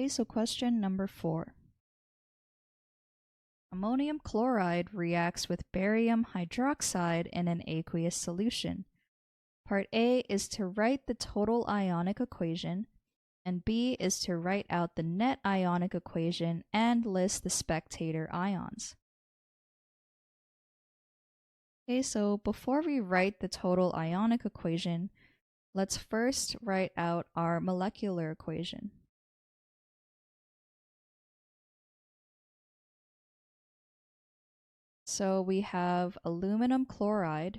Okay, so question number 4. Ammonium chloride reacts with barium hydroxide in an aqueous solution. Part A is to write the total ionic equation, and B is to write out the net ionic equation and list the spectator ions. Okay, so before we write the total ionic equation, let's first write out our molecular equation. So we have aluminum chloride.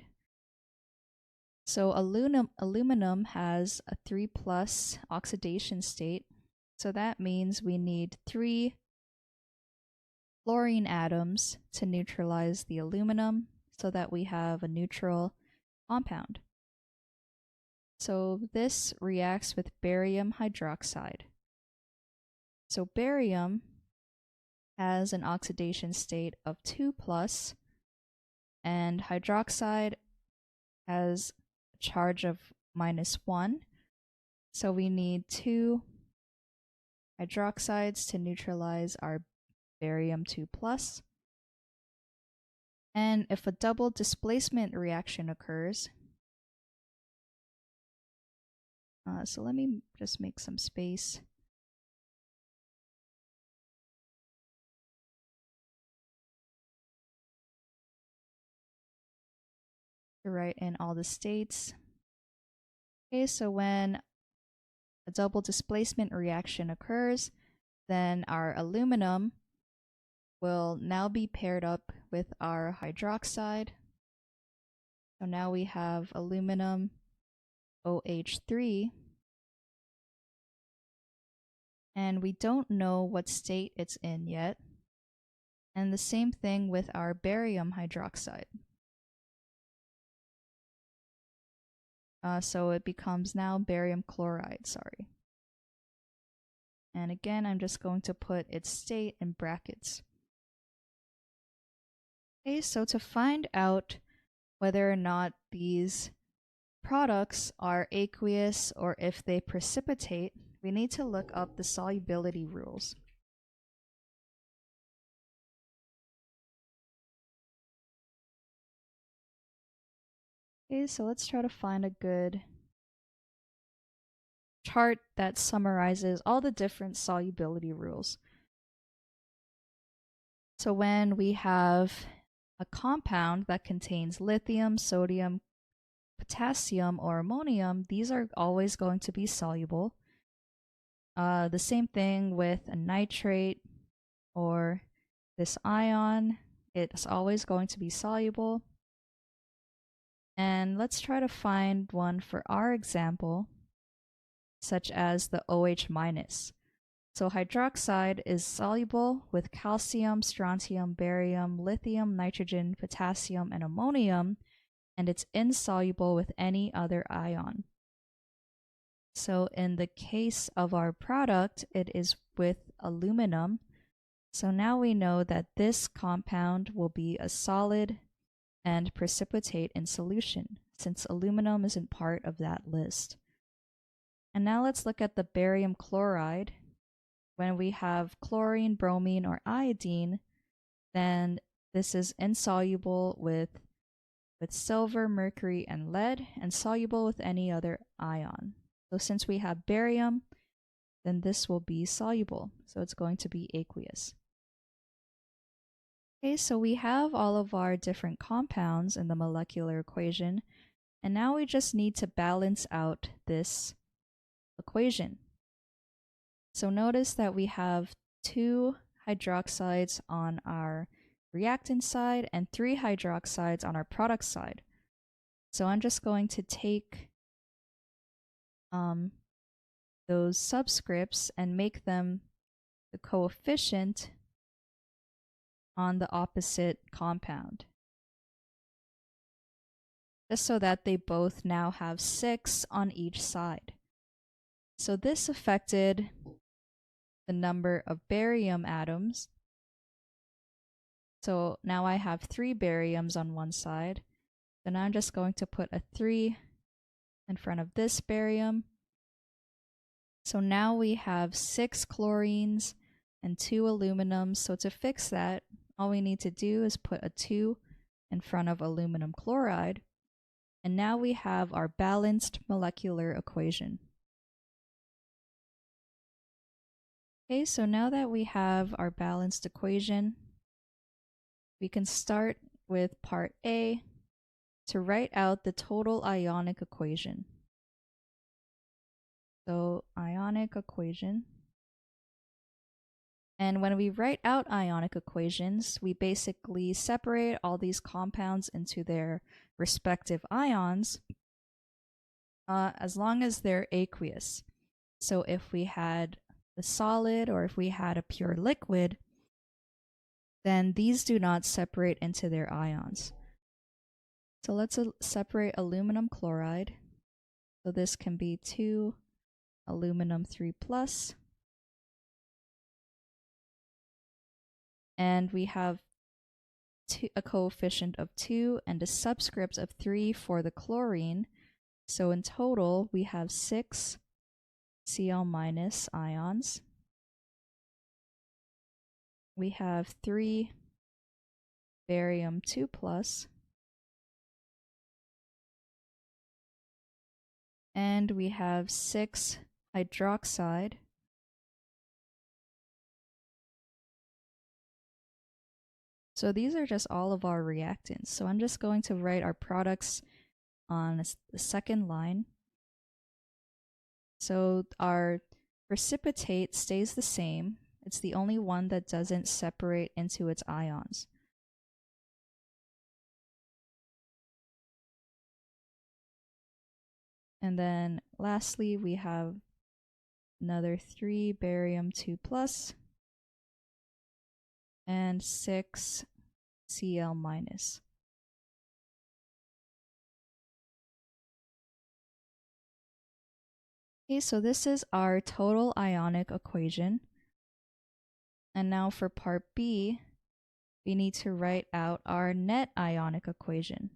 So aluminum has a 3+ oxidation state. So that means we need 3 chlorine atoms to neutralize the aluminum so that we have a neutral compound. So this reacts with barium hydroxide. So barium has an oxidation state of 2+, and hydroxide has a charge of -1. So we need 2 hydroxides to neutralize our barium 2+. And if a double displacement reaction occurs, so let me just make some space. To write in all the states. Okay, so when a double displacement reaction occurs, then our aluminum will now be paired up with our hydroxide. So now we have aluminum OH3, and we don't know what state it's in yet. And the same thing with our barium hydroxide. So it becomes now barium chloride, sorry. And again, I'm just going to put its state in brackets. Okay, so to find out whether or not these products are aqueous or if they precipitate, we need to look up the solubility rules. Okay, so let's try to find a good chart that summarizes all the different solubility rules. So when we have a compound that contains lithium, sodium, potassium, or ammonium, these are always going to be soluble. The same thing with a nitrate or this ion, it's always going to be soluble. And let's try to find one for our example, such as the OH-. So hydroxide is soluble with calcium, strontium, barium, lithium, nitrogen, potassium, and ammonium, and it's insoluble with any other ion. So in the case of our product, it is with aluminum. So now we know that this compound will be a solid and precipitate in solution, since aluminum isn't part of that list. And now let's look at the barium chloride. When we have chlorine, bromine, or iodine, then this is insoluble with silver, mercury, and lead, and soluble with any other ion. So since we have barium, then this will be soluble. So it's going to be aqueous. Okay, so we have all of our different compounds in the molecular equation, and now we just need to balance out this equation. So notice that we have 2 hydroxides on our reactant side and 3 hydroxides on our product side. So I'm just going to take those subscripts and make them the coefficient on the opposite compound, just so that they both now have 6 on each side. So this affected the number of barium atoms. So now I have 3 bariums on one side. So now I'm just going to put a 3 in front of this barium. So now we have 6 chlorines and 2 aluminums. So to fix that, all we need to do is put a 2 in front of aluminum chloride. And now we have our balanced molecular equation. Okay, so now that we have our balanced equation, we can start with part A to write out the total ionic equation. So ionic equation. And when we write out ionic equations, we basically separate all these compounds into their respective ions as long as they're aqueous. So if we had the solid or if we had a pure liquid, then these do not separate into their ions. So let's separate aluminum chloride. So this can be 2 aluminum 3 plus. And we have a coefficient of 2 and a subscript of 3 for the chlorine. So in total, we have 6 Cl- ions. We have 3 barium 2 plus. And we have 6 hydroxide. So these are just all of our reactants. So I'm just going to write our products on the second line. So our precipitate stays the same. It's the only one that doesn't separate into its ions. And then lastly, we have another 3 barium 2 plus and 6 Cl minus. Okay, so this is our total ionic equation. And now for part B, we need to write out our net ionic equation.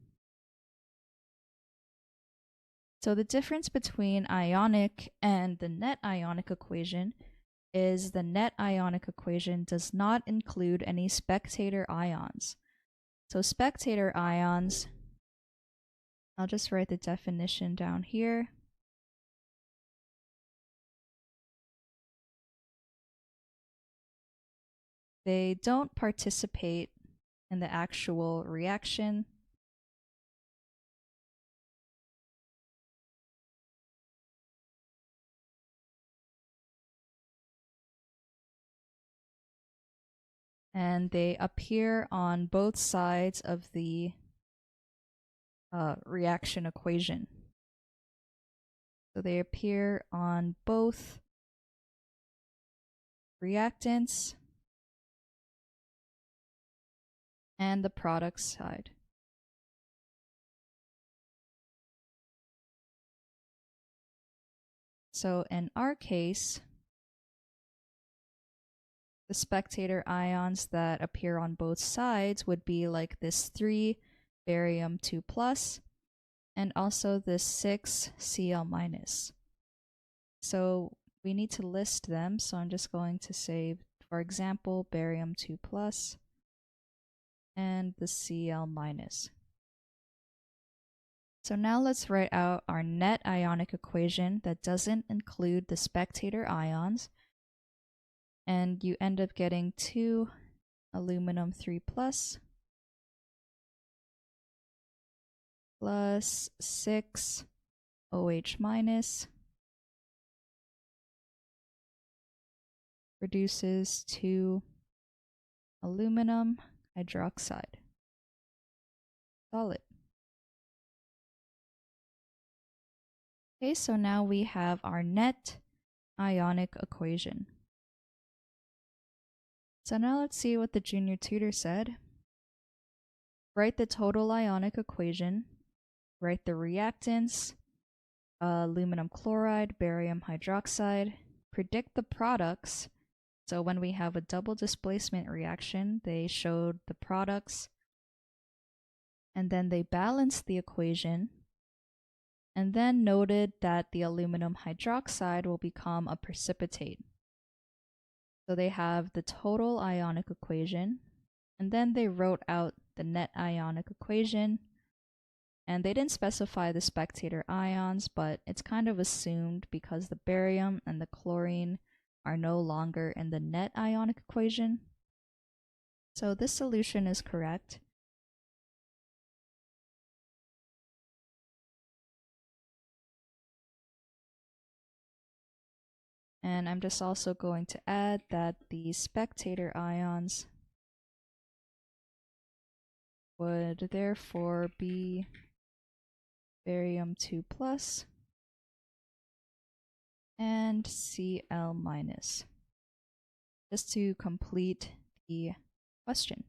So the difference between ionic and the net ionic equation is the net ionic equation does not include any spectator ions. So spectator ions, I'll just write the definition down here. They don't participate in the actual reaction. And they appear on both sides of the reaction equation. So they appear on both reactants and the product side. So in our case, the spectator ions that appear on both sides would be like this 3 barium 2 plus and also this 6 Cl minus. So we need to list them. So I'm just going to say, for example, barium 2 plus and the Cl minus. So now let's write out our net ionic equation that doesn't include the spectator ions. And you end up getting 2 aluminum 3 plus 6 OH minus produces 2 aluminum hydroxide. Solid. Okay, so now we have our net ionic equation. So now let's see what the junior tutor said. Write the total ionic equation. Write the reactants, aluminum chloride, barium hydroxide. Predict the products. So when we have a double displacement reaction, they showed the products. And then they balanced the equation. and then noted that the aluminum hydroxide will become a precipitate. So they have the total ionic equation, and then they wrote out the net ionic equation, and they didn't specify the spectator ions, but it's kind of assumed because the barium and the chlorine are no longer in the net ionic equation. So this solution is correct. And I'm just also going to add that the spectator ions would therefore be barium 2 plus and Cl minus, just to complete the question.